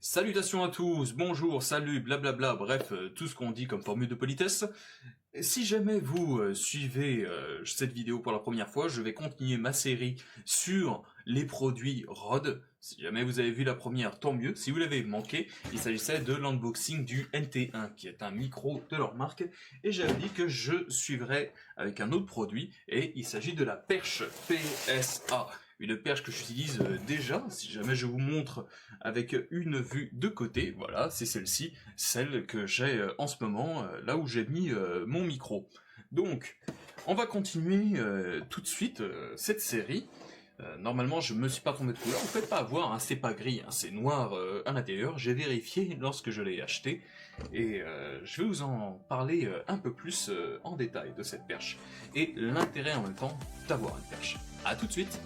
Salutations à tous, bonjour, salut, blablabla, bref, tout ce qu'on dit comme formule de politesse. Si jamais vous suivez cette vidéo pour la première fois, je vais continuer ma série sur les produits Rode. Si jamais vous avez vu la première, tant mieux. Si vous l'avez manqué, il s'agissait de l'unboxing du NT1, qui est un micro de leur marque. Et j'avais dit que je suivrais avec un autre produit, et il s'agit de la perche PSA. Une perche que j'utilise déjà, si jamais je vous montre avec une vue de côté, voilà, c'est celle-ci, celle que j'ai en ce moment, là où j'ai mis mon micro. Donc, on va continuer tout de suite cette série. Normalement, je me suis pas trompé de couleur, vous faites pas avoir, hein, c'est pas gris, hein, c'est noir à l'intérieur, j'ai vérifié lorsque je l'ai acheté, et je vais vous en parler un peu plus en détail de cette perche, et l'intérêt en même temps d'avoir une perche. A tout de suite.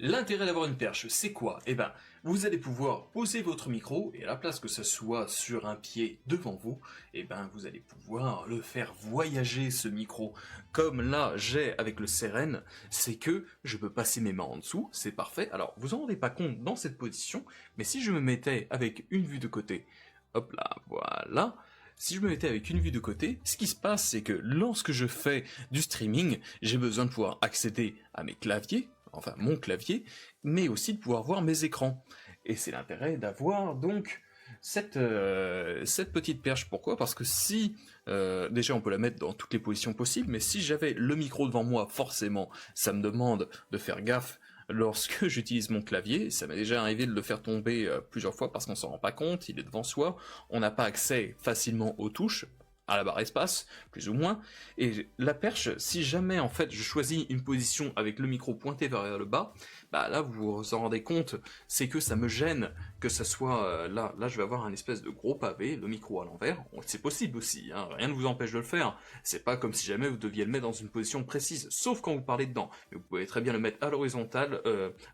L'intérêt d'avoir une perche, c'est quoi? Eh ben, vous allez pouvoir poser votre micro, et à la place que ce soit sur un pied devant vous, eh ben, vous allez pouvoir le faire voyager, ce micro. Comme là, j'ai avec le Seren, c'est que je peux passer mes mains en dessous, c'est parfait. Alors, vous en rendez pas compte dans cette position, mais si je me mettais avec une vue de côté, hop là, voilà. Si je me mettais avec une vue de côté, ce qui se passe, c'est que lorsque je fais du streaming, j'ai besoin de pouvoir accéder à mes claviers, enfin mon clavier, mais aussi de pouvoir voir mes écrans. Et c'est l'intérêt d'avoir donc cette petite perche. Pourquoi? Parce que si, déjà on peut la mettre dans toutes les positions possibles, mais si j'avais le micro devant moi, forcément, ça me demande de faire gaffe lorsque j'utilise mon clavier. Ça m'est déjà arrivé de le faire tomber plusieurs fois parce qu'on s'en rend pas compte, il est devant soi, on n'a pas accès facilement aux touches, à la barre espace, plus ou moins, et la perche, si jamais en fait je choisis une position avec le micro pointé vers le bas, bah là vous vous en rendez compte, c'est que ça me gêne que ça soit là je vais avoir un espèce de gros pavé, le micro à l'envers, c'est possible aussi, hein, rien ne vous empêche de le faire, c'est pas comme si jamais vous deviez le mettre dans une position précise, sauf quand vous parlez dedans, mais vous pouvez très bien le mettre à l'horizontale,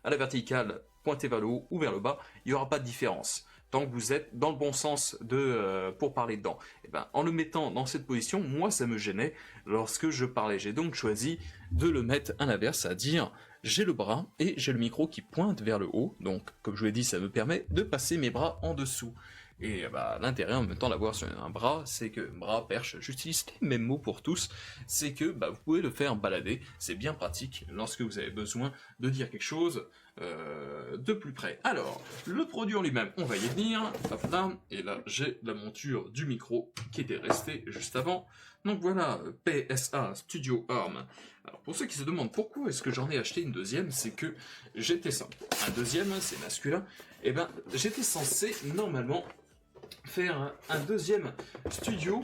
à la verticale, pointé vers le haut ou vers le bas, il n'y aura pas de différence tant que vous êtes dans le bon sens pour parler dedans. Et ben, en le mettant dans cette position, moi ça me gênait lorsque je parlais. J'ai donc choisi de le mettre à l'inverse, c'est-à-dire j'ai le bras et j'ai le micro qui pointe vers le haut, donc comme je vous l'ai dit, ça me permet de passer mes bras en dessous. Et bah, l'intérêt en même temps d'avoir sur un bras, c'est que bras, perche, j'utilise les mêmes mots pour tous, c'est que bah, vous pouvez le faire balader, c'est bien pratique lorsque vous avez besoin de dire quelque chose de plus près. Alors, le produit en lui-même, on va y venir, hop là, et là j'ai la monture du micro qui était restée juste avant. Donc voilà, PSA Studio Arm. Alors pour ceux qui se demandent pourquoi est-ce que j'en ai acheté une deuxième, c'est que j'étais simple. Un deuxième, c'est masculin, et ben j'étais censé normalement faire un deuxième studio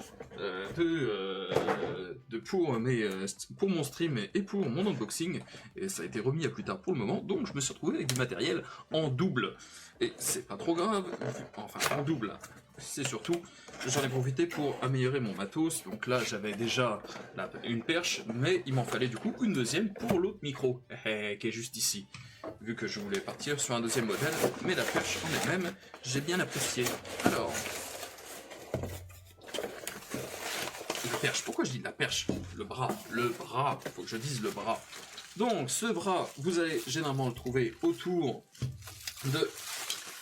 pour mon stream et pour mon unboxing, et ça a été remis à plus tard pour le moment, donc je me suis retrouvé avec du matériel en double, et c'est pas trop grave, enfin en double, c'est surtout, j'en ai profité pour améliorer mon matos, donc là j'avais déjà une perche, mais il m'en fallait du coup une deuxième pour l'autre micro, qui est juste ici. Vu que je voulais partir sur un deuxième modèle, mais la perche en elle-même, j'ai bien apprécié. Alors, la perche, pourquoi je dis la perche? Le bras, faut que je dise le bras. Donc, ce bras, vous allez généralement le trouver autour de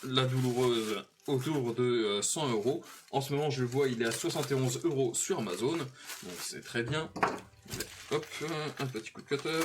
la douloureuse, autour de 100 €. En ce moment, je le vois, il est à 71 € sur Amazon, donc c'est très bien. Hop, un petit coup de cutter.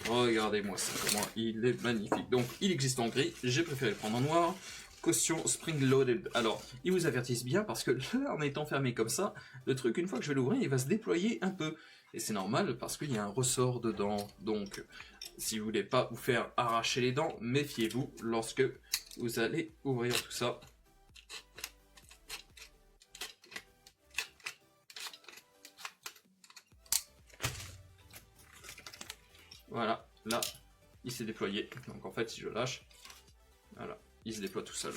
Regardez-moi ça, comment il est magnifique. Donc, il existe en gris, j'ai préféré le prendre en noir. Caution spring loaded. Alors, ils vous avertissent bien parce que là, en étant fermé comme ça, le truc, une fois que je vais l'ouvrir, il va se déployer un peu. Et c'est normal parce qu'il y a un ressort dedans. Donc, si vous voulez pas vous faire arracher les dents, méfiez-vous lorsque vous allez ouvrir tout ça. Voilà, là, il s'est déployé. Donc en fait, si je lâche, voilà, il se déploie tout seul.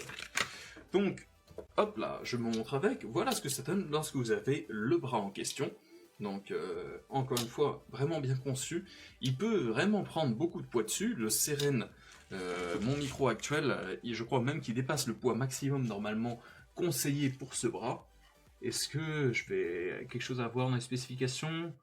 Donc, hop là, je me montre avec. Voilà ce que ça donne lorsque vous avez le bras en question. Donc, encore une fois, vraiment bien conçu. Il peut vraiment prendre beaucoup de poids dessus. Le Seren, Mon micro actuel, je crois même qu'il dépasse le poids maximum normalement conseillé pour ce bras. Est-ce que je vais quelque chose à voir dans les spécifications?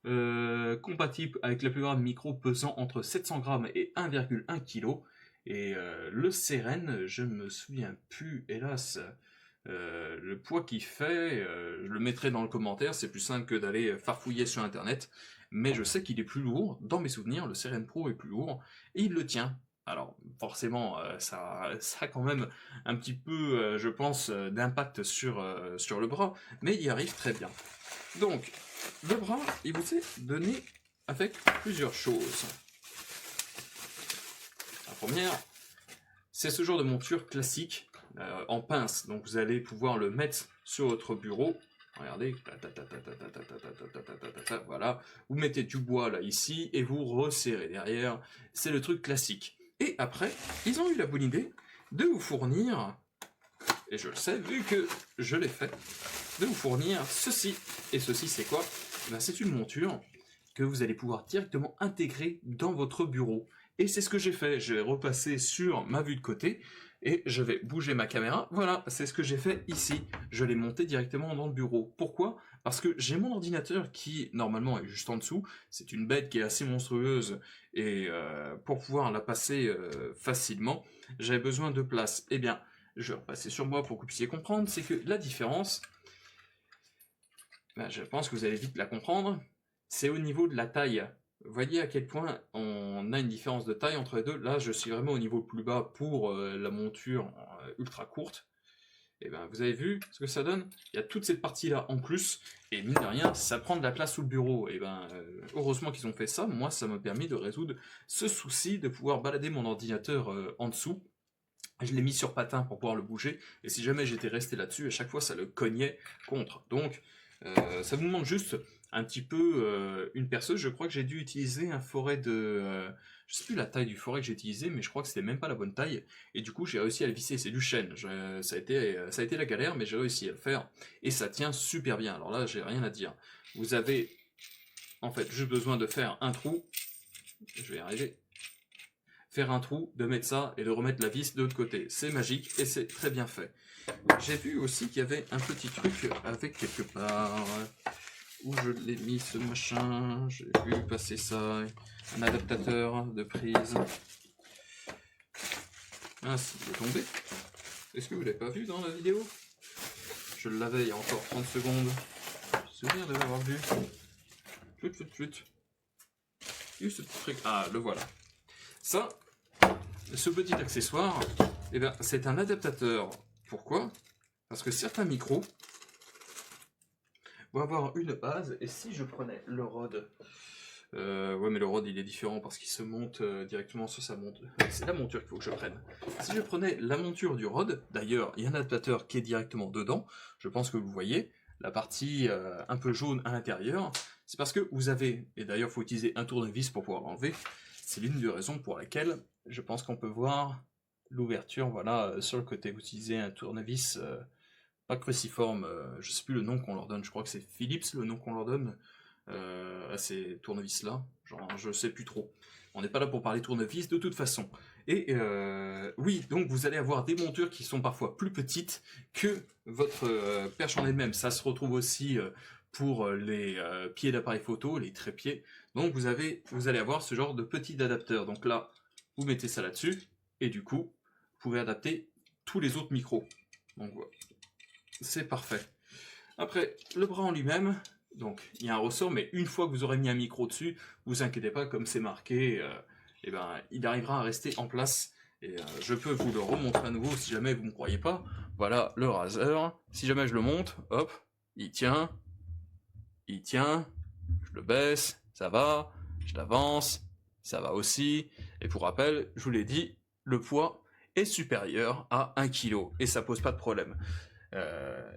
Compatible avec la plupart des micros pesant entre 700 grammes et 1,1 kg. Et le Seren, je ne me souviens plus, hélas, le poids qu'il fait. Je le mettrai dans le commentaire, c'est plus simple que d'aller farfouiller sur internet. Mais je sais qu'il est plus lourd, dans mes souvenirs, le Seren Pro est plus lourd, et il le tient. Alors forcément, ça a quand même un petit peu, je pense, d'impact sur le bras, mais il y arrive très bien. Donc, le bras, il vous est donné avec plusieurs choses. La première, c'est ce genre de monture classique en pince. Donc vous allez pouvoir le mettre sur votre bureau. Regardez, voilà. Vous mettez du bois là ici et vous resserrez derrière. C'est le truc classique. Et après, ils ont eu la bonne idée de vous fournir, et je le sais vu que je l'ai fait, de vous fournir ceci. Et ceci, c'est quoi? Ben, c'est une monture que vous allez pouvoir directement intégrer dans votre bureau. Et c'est ce que j'ai fait. Je vais repasser sur ma vue de côté et je vais bouger ma caméra. Voilà, c'est ce que j'ai fait ici. Je l'ai monté directement dans le bureau. Pourquoi? Parce que j'ai mon ordinateur qui, normalement, est juste en dessous. C'est une bête qui est assez monstrueuse. Et pour pouvoir la passer facilement, j'avais besoin de place. Eh bien, je vais repasser sur moi pour que vous puissiez comprendre. C'est que la différence, ben, je pense que vous allez vite la comprendre, c'est au niveau de la taille. Vous voyez à quel point on a une différence de taille entre les deux. Là, je suis vraiment au niveau le plus bas pour la monture ultra courte. Et ben, vous avez vu ce que ça donne? Il y a toute cette partie-là en plus, et mine de rien, ça prend de la place sous le bureau. Et ben, heureusement qu'ils ont fait ça. Moi, ça m'a permis de résoudre ce souci de pouvoir balader mon ordinateur en dessous. Je l'ai mis sur patin pour pouvoir le bouger, et si jamais j'étais resté là-dessus, à chaque fois, ça le cognait contre. Donc, ça vous demande juste un petit peu une perceuse. Je crois que j'ai dû utiliser un forêt de... je sais plus la taille du forêt que j'ai utilisé, mais je crois que c'était même pas la bonne taille. Et du coup, j'ai réussi à le visser. C'est du chêne. Ça a été la galère, mais j'ai réussi à le faire. Et ça tient super bien. Alors là, j'ai rien à dire. Vous avez, en fait, juste besoin de faire un trou. Je vais y arriver. Faire un trou, de mettre ça et de remettre la vis de l'autre côté. C'est magique et c'est très bien fait. J'ai vu aussi qu'il y avait un petit truc avec quelque part. Où je l'ai mis ce machin? J'ai vu passer ça. Un adaptateur de prise. Ah si, il est tombé. Est-ce que vous l'avez pas vu dans la vidéo? Je l'avais il y a encore 30 secondes. Je me souviens de l'avoir vu. Flûte. Il y a eu ce petit truc. Ah, le voilà. Ça, ce petit accessoire, eh ben, c'est un adaptateur. Pourquoi? Parce que certains micros vont avoir une base, et si je prenais le Rode, ouais mais le Rode il est différent parce qu'il se monte directement sur sa monture, c'est la monture qu'il faut que je prenne. Si je prenais la monture du Rode, d'ailleurs il y a un adaptateur qui est directement dedans, je pense que vous voyez, la partie un peu jaune à l'intérieur, c'est parce que vous avez, et d'ailleurs il faut utiliser un tournevis pour pouvoir l'enlever, c'est l'une des raisons pour laquelle je pense qu'on peut voir l'ouverture, voilà, sur le côté. Vous utilisez un tournevis, pas cruciforme, je sais plus le nom qu'on leur donne, je crois que c'est Philips le nom qu'on leur donne à ces tournevis-là, genre je sais plus trop. On n'est pas là pour parler tournevis de toute façon. Et oui, donc vous allez avoir des montures qui sont parfois plus petites que votre perche en elle-même. Ça se retrouve aussi pour les pieds d'appareil photo, les trépieds. Donc vous allez avoir ce genre de petit adapteur. Donc là, vous mettez ça là-dessus, et du coup, vous pouvez adapter tous les autres micros. Donc voilà, c'est parfait. Après, le bras en lui-même, donc il y a un ressort, mais une fois que vous aurez mis un micro dessus, vous inquiétez pas, comme c'est marqué, eh ben, il arrivera à rester en place. Et je peux vous le remontrer à nouveau si jamais vous ne me croyez pas. Voilà le Razer. Si jamais je le monte, hop, il tient, je le baisse, ça va, je l'avance, ça va aussi. Et pour rappel, je vous l'ai dit, le poids est supérieur à 1 kg et ça pose pas de problème.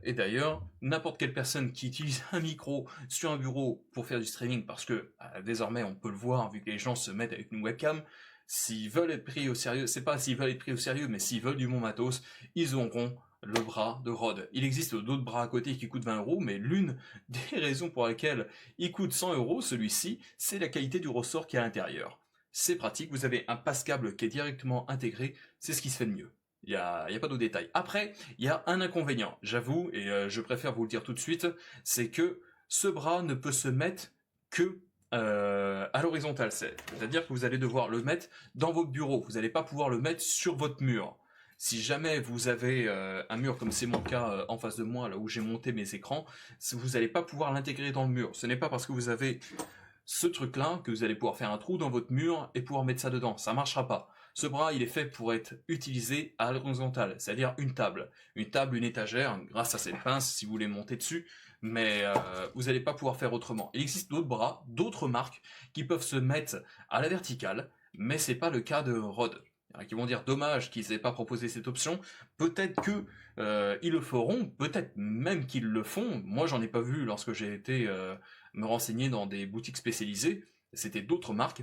Et d'ailleurs, n'importe quelle personne qui utilise un micro sur un bureau pour faire du streaming, parce que désormais on peut le voir vu que les gens se mettent avec une webcam, s'ils veulent être pris au sérieux, c'est pas s'ils veulent être pris au sérieux, mais s'ils veulent du bon matos, ils auront le bras de Rode. Il existe d'autres bras à côté qui coûtent 20 €, mais l'une des raisons pour lesquelles il coûte 100 €, celui-ci, c'est la qualité du ressort qui est à l'intérieur. c'est pratique, vous avez un passe-câble qui est directement intégré, c'est ce qui se fait de mieux. Il y a pas de détails. Après, il y a un inconvénient, j'avoue, et je préfère vous le dire tout de suite, c'est que ce bras ne peut se mettre que à l'horizontale. C'est-à-dire que vous allez devoir le mettre dans votre bureau. Vous n'allez pas pouvoir le mettre sur votre mur. Si jamais vous avez un mur comme c'est mon cas en face de moi, là où j'ai monté mes écrans, vous n'allez pas pouvoir l'intégrer dans le mur. Ce n'est pas parce que vous avez ce truc-là que vous allez pouvoir faire un trou dans votre mur et pouvoir mettre ça dedans. Ça marchera pas. Ce bras, il est fait pour être utilisé à l'horizontale, c'est-à-dire une table, une étagère, grâce à cette pince si vous voulez monter dessus, mais vous n'allez pas pouvoir faire autrement. Il existe d'autres bras, d'autres marques qui peuvent se mettre à la verticale, mais c'est pas le cas de Rode. Il y en a qui vont dire dommage qu'ils n'aient pas proposé cette option. Peut-être que ils le feront, peut-être même qu'ils le font. Moi, j'en ai pas vu lorsque j'ai été me renseigner dans des boutiques spécialisées. C'était d'autres marques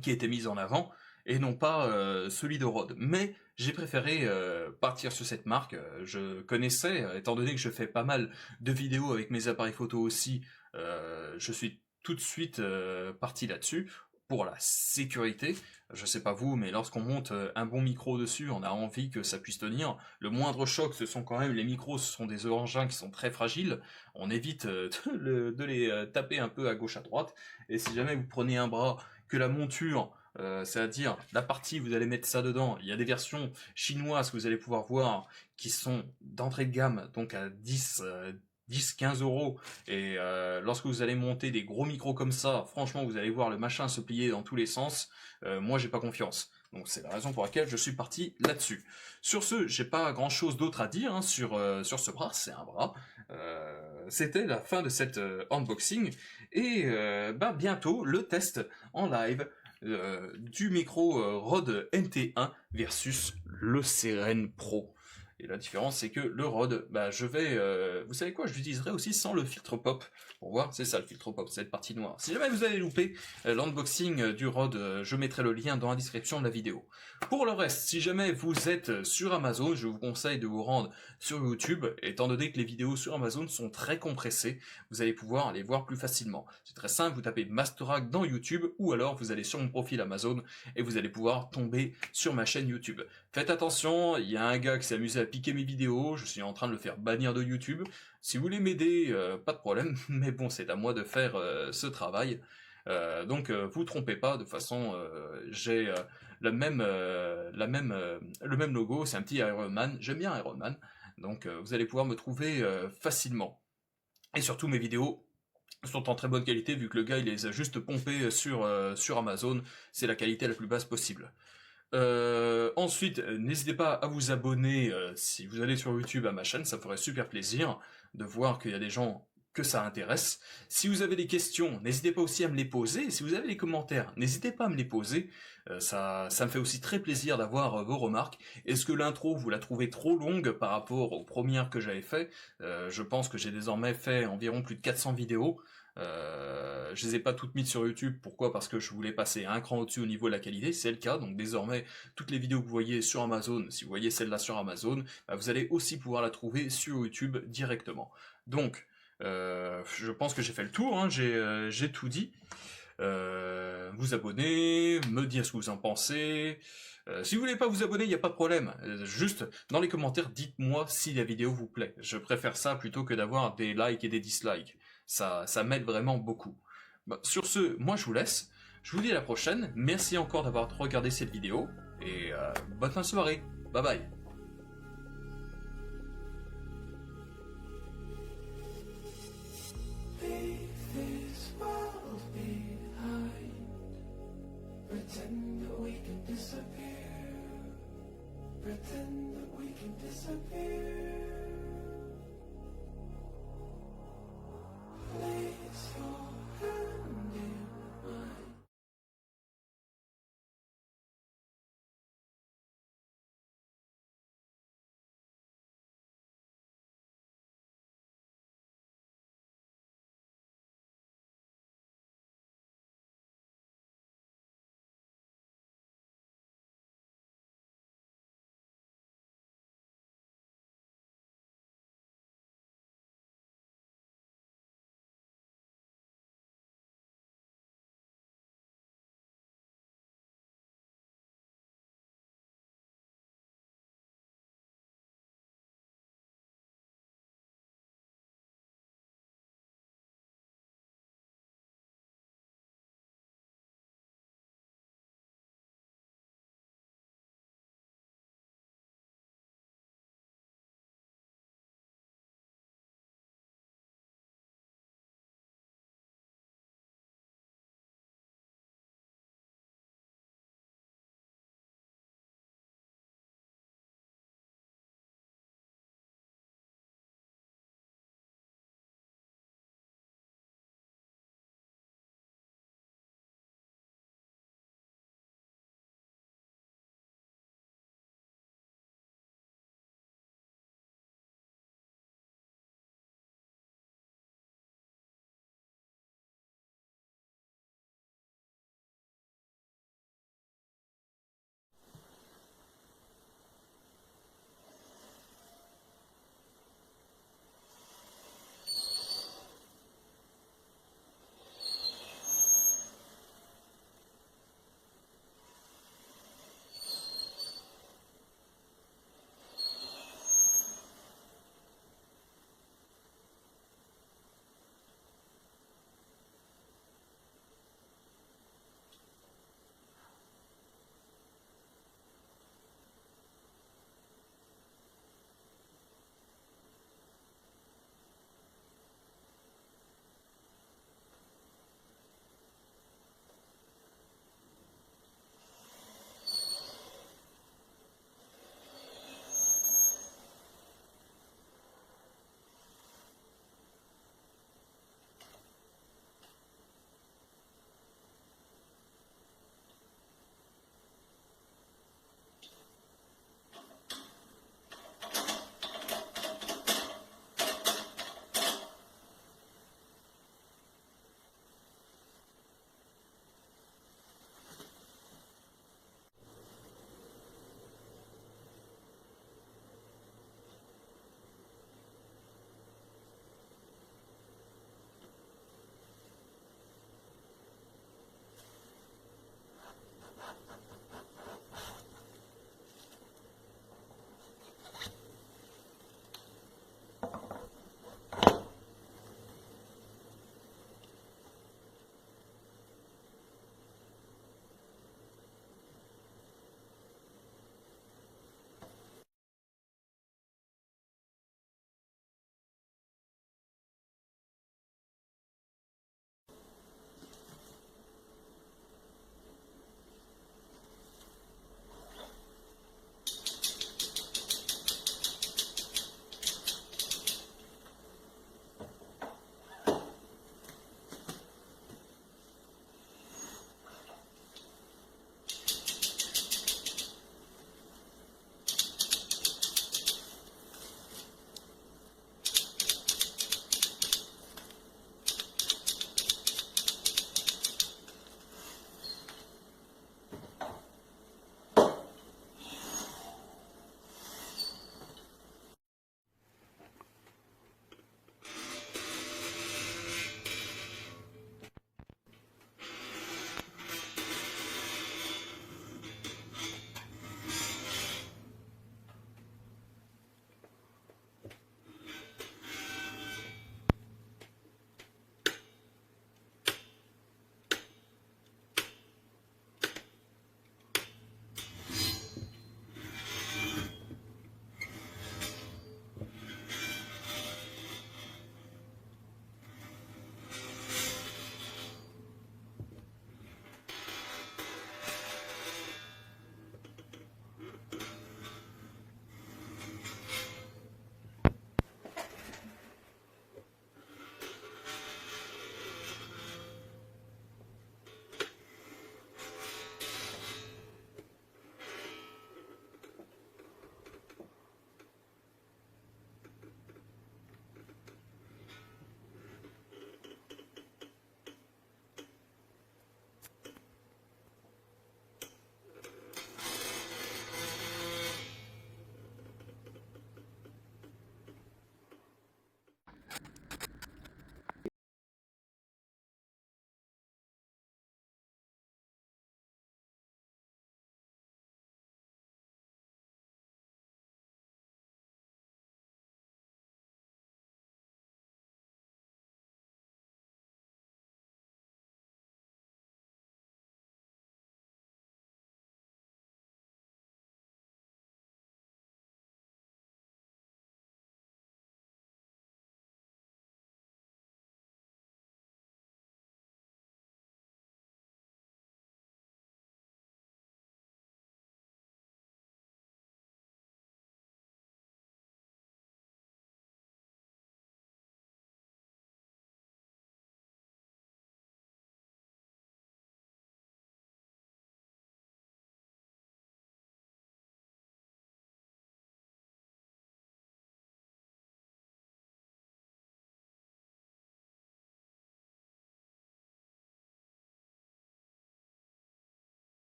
qui étaient mises en avant et non pas celui de Rode. Mais j'ai préféré partir sur cette marque. Je connaissais, étant donné que je fais pas mal de vidéos avec mes appareils photo aussi, je suis tout de suite parti là-dessus pour la sécurité. Je sais pas vous, mais lorsqu'on monte un bon micro dessus, on a envie que ça puisse tenir. Le moindre choc, ce sont quand même les micros, ce sont des engins qui sont très fragiles. On évite de les taper un peu à gauche à droite. Et si jamais vous prenez un bras, que la monture, c'est-à-dire la partie vous allez mettre ça dedans, il y a des versions chinoises que vous allez pouvoir voir qui sont d'entrée de gamme, donc à 10-15 euros. Et lorsque vous allez monter des gros micros comme ça, franchement, vous allez voir le machin se plier dans tous les sens. Moi, j'ai pas confiance. Donc c'est la raison pour laquelle je suis parti là-dessus. Sur ce, j'ai pas grand-chose d'autre à dire hein, sur ce bras. C'est un bras. C'était la fin de cette unboxing. Et bientôt, le test en live du micro Rode NT1 versus le Seren Pro. Et la différence, c'est que le Rode, je vais... vous savez quoi, je l'utiliserai aussi sans le filtre pop. Pour voir, c'est ça le filtre pop, cette partie noire. Si jamais vous avez loupé l'unboxing du Rode, je mettrai le lien dans la description de la vidéo. Pour le reste, si jamais vous êtes sur Amazon, je vous conseille de vous rendre sur YouTube, étant donné que les vidéos sur Amazon sont très compressées, vous allez pouvoir les voir plus facilement. C'est très simple, vous tapez Mastorac dans YouTube, ou alors vous allez sur mon profil Amazon, et vous allez pouvoir tomber sur ma chaîne YouTube. Faites attention, il y a un gars qui s'est amusé à piquer mes vidéos, je suis en train de le faire bannir de YouTube. Si vous voulez m'aider, pas de problème, mais bon, c'est à moi de faire ce travail. Donc vous trompez pas, de toute façon j'ai le même logo, c'est un petit Iron Man, j'aime bien Iron Man, donc vous allez pouvoir me trouver facilement. Et surtout mes vidéos sont en très bonne qualité vu que le gars il les a juste pompées sur Amazon, c'est la qualité la plus basse possible. Ensuite, n'hésitez pas à vous abonner si vous allez sur YouTube à ma chaîne, ça me ferait super plaisir de voir qu'il y a des gens que ça intéresse. Si vous avez des questions, n'hésitez pas aussi à me les poser. Si vous avez des commentaires, n'hésitez pas à me les poser. Ça me fait aussi très plaisir d'avoir vos remarques. Est-ce que l'intro, vous la trouvez trop longue par rapport aux premières que j'avais fait? Je pense que j'ai désormais fait environ plus de 400 vidéos. Je les ai pas toutes mises sur YouTube. Pourquoi? Parce que je voulais passer un cran au-dessus au niveau de la qualité. C'est le cas. Donc désormais, toutes les vidéos que vous voyez sur Amazon, si vous voyez celle-là sur Amazon, vous allez aussi pouvoir la trouver sur YouTube directement. Donc, je pense que j'ai fait le tour. Hein, j'ai tout dit. Vous abonner, me dire ce que vous en pensez. Si vous voulez pas vous abonner, il n'y a pas de problème. Juste, dans les commentaires, dites-moi si la vidéo vous plaît. Je préfère ça plutôt que d'avoir des likes et des dislikes. Ça m'aide vraiment beaucoup. Sur ce, moi je vous laisse. Je vous dis à la prochaine. Merci encore d'avoir regardé cette vidéo. Et bonne fin de soirée. Bye bye. Pretend that we can disappear. Pretend that we can disappear.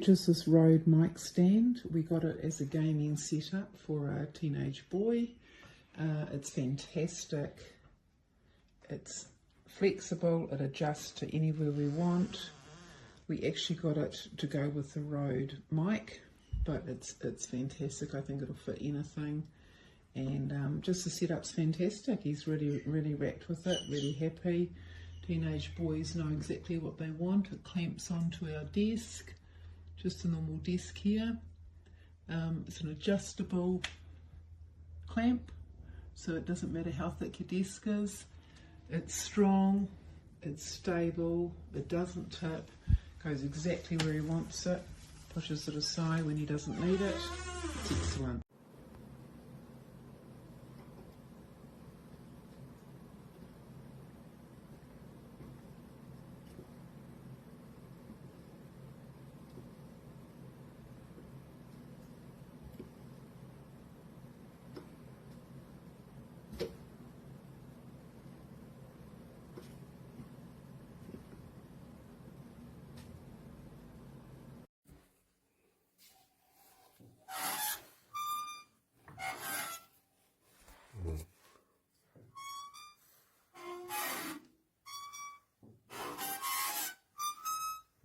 Just this Rode mic stand. We got it as a gaming setup for a teenage boy. It's fantastic. It's flexible. It adjusts to anywhere we want. We actually got it to go with the Rode mic, but it's fantastic. I think it'll fit anything. And just the setup's fantastic. He's really rapt with it, really happy. Teenage boys know exactly what they want. It clamps onto our desk, just a normal desk here. It's an adjustable clamp, so it doesn't matter how thick your desk is. It's strong, it's stable, it doesn't tip, goes exactly where he wants it, pushes it aside when he doesn't need it. It's excellent.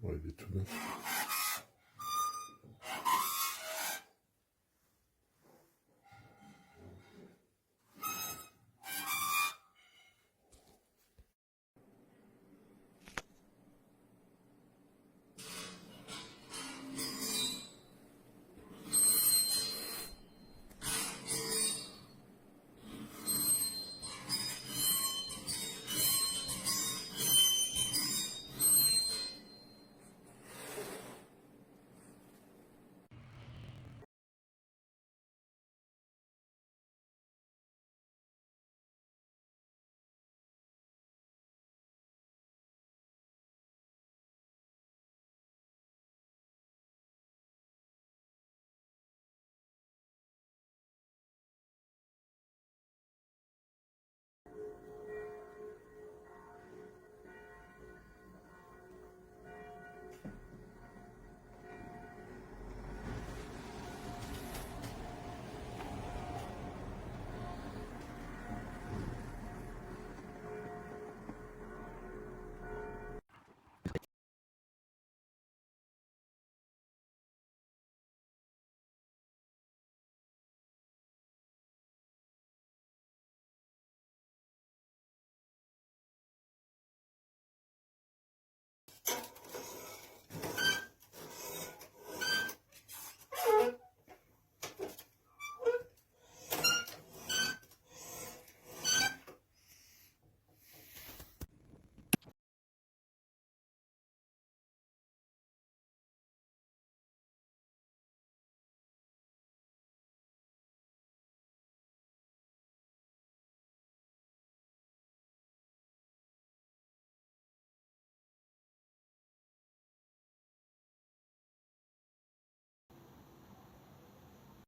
Ouais, il est tout neuf.